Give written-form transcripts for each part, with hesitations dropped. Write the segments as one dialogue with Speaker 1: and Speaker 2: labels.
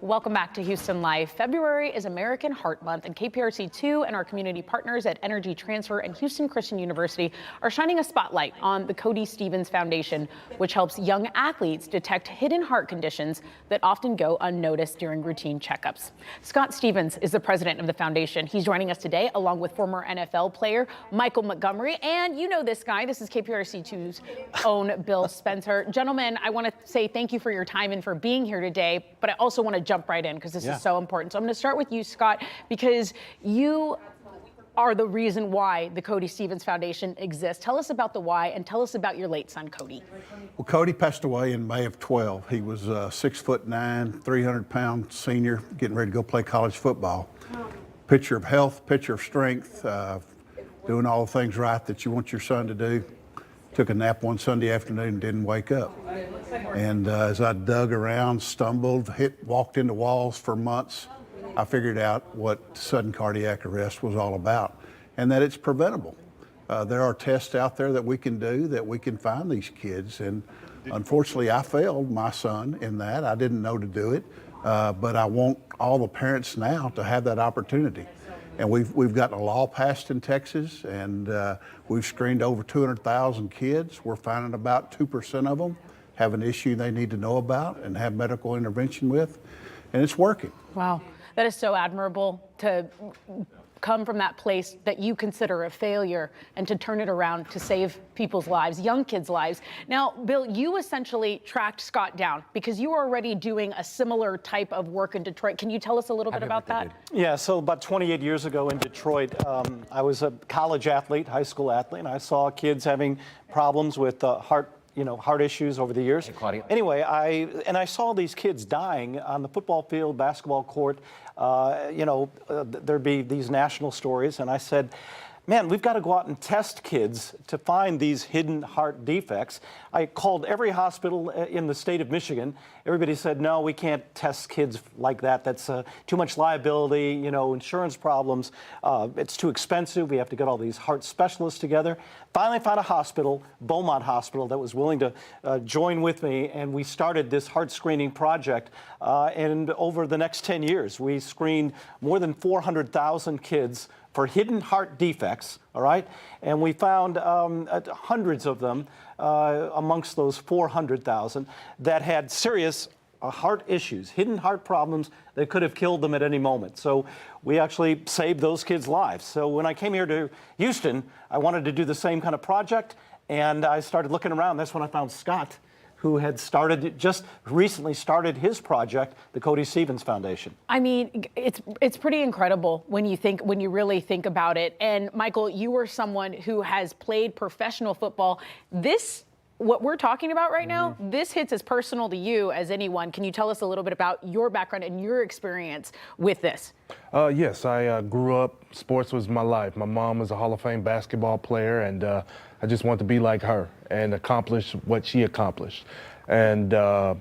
Speaker 1: Welcome back to Houston Live. February is American Heart Month, and KPRC2 and our community partners at Energy Transfer and Houston Christian University are shining a spotlight on the Cody Stephens Foundation, which helps young athletes detect hidden heart conditions that often go unnoticed during routine checkups. Scott Stephens is the president of the foundation. He's joining us today along with former NFL player Michael Montgomery, and you know this guy. This is KPRC2's own Bill Spencer. Gentlemen, I want to say thank you for your time and for being here today, but I also want to jump right in because this is so important. So I'm going to start with you, Scott, because you are the reason why the Cody Stephens Foundation exists. Tell us about the why and tell us about your late son, Cody.
Speaker 2: Well, Cody passed away in May of 12. He was 6'9", 300-pound senior, getting ready to go play college football. Picture of health, picture of strength, doing all the things right that you want your son to do. Took a nap one Sunday afternoon and didn't wake up. And as I dug around, stumbled, walked into walls for months, I figured out what sudden cardiac arrest was all about and that it's preventable. There are tests out there that we can do that we can find these kids. And unfortunately, I failed my son in that. I didn't know to do it, but I want all the parents now to have that opportunity. And we've gotten a law passed in Texas, and we've screened over 200,000 kids. We're finding about 2% of them have an issue they need to know about and have medical intervention with, and it's working.
Speaker 1: Wow, that is so admirable to come from that place that you consider a failure and to turn it around to save people's lives, young kids' lives. Now, Bill, you essentially tracked Scott down because you were already doing a similar type of work in Detroit. Can you tell us a little bit about that?
Speaker 3: Yeah, so about 28 years ago in Detroit, I was a college athlete, high school athlete, and I saw kids having problems with heart issues over the years.
Speaker 4: Hey, Claudia.
Speaker 3: Anyway, I saw these kids dying on the football field, basketball court. There'd be these national stories, and I said, man, we've got to go out and test kids to find these hidden heart defects. I called every hospital in the state of Michigan. Everybody said, no, we can't test kids like that. That's too much liability, insurance problems. It's too expensive. We have to get all these heart specialists together. Finally found a hospital, Beaumont Hospital, that was willing to join with me, and we started this heart screening project. And over the next 10 years, we screened more than 400,000 kids for hidden heart defects, all right? And we found hundreds of them amongst those 400,000 that had serious heart issues, hidden heart problems that could have killed them at any moment. So we actually saved those kids' lives. So when I came here to Houston, I wanted to do the same kind of project, and I started looking around. That's when I found Scott, who had just recently started his project, the Cody Stephens Foundation.
Speaker 1: I mean, it's pretty incredible when you really think about it. And Michael, you are someone who has played professional football. What we're talking about right now, this hits as personal to you as anyone. Can you tell us a little bit about your background and your experience with this?
Speaker 5: Yes, I grew up, sports was my life. My mom was a Hall of Fame basketball player, and I just wanted to be like her and accomplish what she accomplished. And, I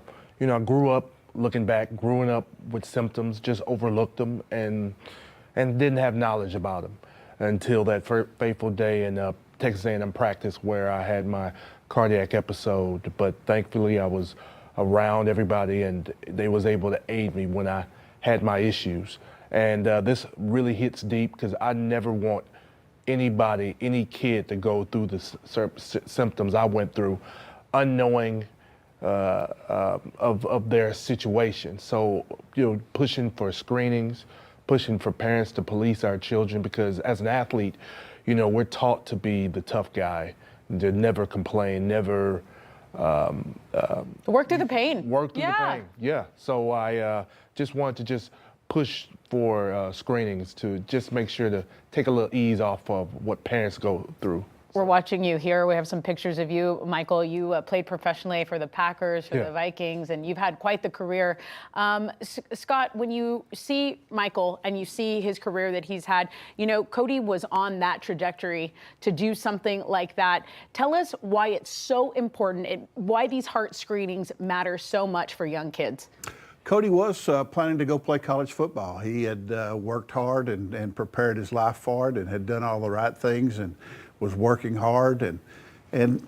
Speaker 5: grew up, looking back, growing up with symptoms, just overlooked them and didn't have knowledge about them until that fateful day in Texas A&M practice where I had my cardiac episode. But thankfully, I was around everybody, and they was able to aid me when I had my issues. And this really hits deep because I never want any kid to go through the symptoms I went through, unknowing of their situation. So, pushing for screenings, pushing for parents to police our children, because as an athlete, we're taught to be the tough guy, to never complain, never
Speaker 1: work through the pain.
Speaker 5: Work through the pain. Yeah. So I just wanted to push for screenings to just make sure to take a little ease off of what parents go through.
Speaker 1: We're watching you here. We have some pictures of you, Michael. You played professionally for the Packers, for the Vikings, and you've had quite the career. Scott, when you see Michael and you see his career that he's had, Cody was on that trajectory to do something like that. Tell us why it's so important, why these heart screenings matter so much for young kids.
Speaker 2: Cody was planning to go play college football. He had worked hard and prepared his life for it and had done all the right things and was working hard. And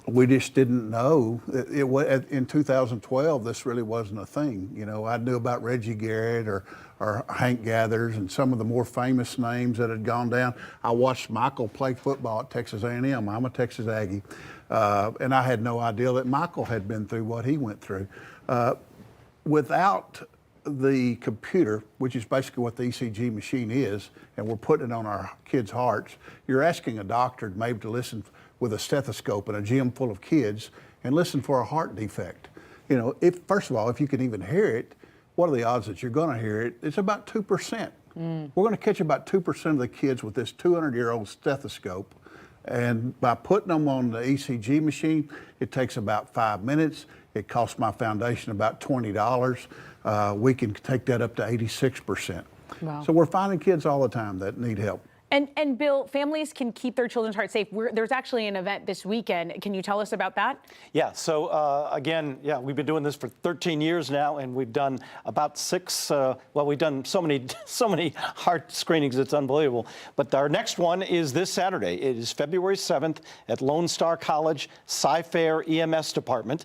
Speaker 2: we just didn't know. In 2012, this really wasn't a thing. You know, I knew about Reggie Garrett or Hank Gathers and some of the more famous names that had gone down. I watched Michael play football at Texas A&M. I'm a Texas Aggie. And I had no idea that Michael had been through what he went through. Without the computer, which is basically what the ECG machine is, and we're putting it on our kids' hearts, you're asking a doctor maybe to listen with a stethoscope in a gym full of kids and listen for a heart defect. You know, first of all, if you can even hear it, what are the odds that you're going to hear it? It's about 2%. We're going to catch about 2% of the kids with this 200-year-old stethoscope. And by putting them on the ECG machine, it takes about 5 minutes. It costs my foundation about $20. We can take that up to 86%.
Speaker 1: Wow.
Speaker 2: So we're finding kids all the time that need help.
Speaker 1: And Bill, families can keep their children's hearts safe. There's actually an event this weekend. Can you tell us about that?
Speaker 3: Yeah, so again, we've been doing this for 13 years now, and we've done about we've done so many heart screenings, it's unbelievable. But our next one is this Saturday. It is February 7th at Lone Star College Sci-Fair EMS Department.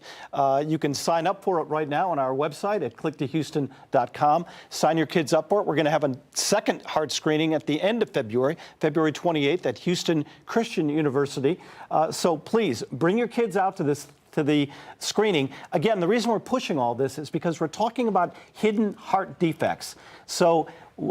Speaker 3: You can sign up for it right now on our website at clicktohouston.com. Sign your kids up for it. We're going to have a second heart screening at the end of February 28th at Houston Christian University. So please bring your kids out to the screening. Again, the reason we're pushing all this is because we're talking about hidden heart defects. So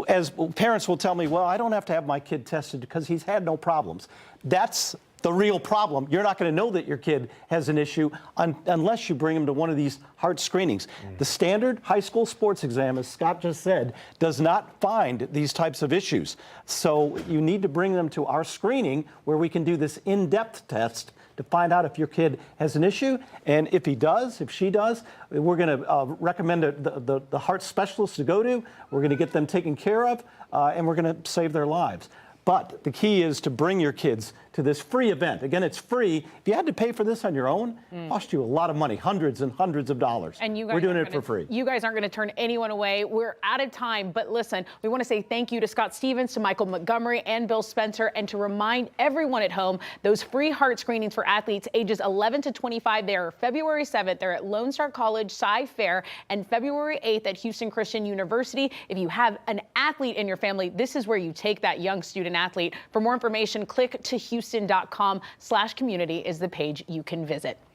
Speaker 3: as parents will tell me, well, I don't have to have my kid tested because he's had no problems. That's the real problem. You're not going to know that your kid has an issue unless you bring him to one of these heart screenings. The standard high school sports exam, as Scott just said, does not find these types of issues. So you need to bring them to our screening where we can do this in-depth test to find out if your kid has an issue. And if he does, if she does, we're going to recommend the heart specialist to go to. We're going to get them taken care of, and we're going to save their lives. But the key is to bring your kids to this free event. Again, it's free. If you had to pay for this on your own, it cost you a lot of money, hundreds and hundreds of dollars.
Speaker 1: And you guys
Speaker 3: we're doing it for free.
Speaker 1: You guys aren't going to turn anyone away. We're out of time. But listen, we want to say thank you to Scott Stephens, to Michael Montgomery, and Bill Spencer, and to remind everyone at home, those free heart screenings for athletes ages 11 to 25, they are February 7th. They're at Lone Star College Sci-Fair, and February 8th at Houston Christian University. If you have an athlete in your family, this is where you take that young student athlete. For more information, click to houston.com/community is the page you can visit.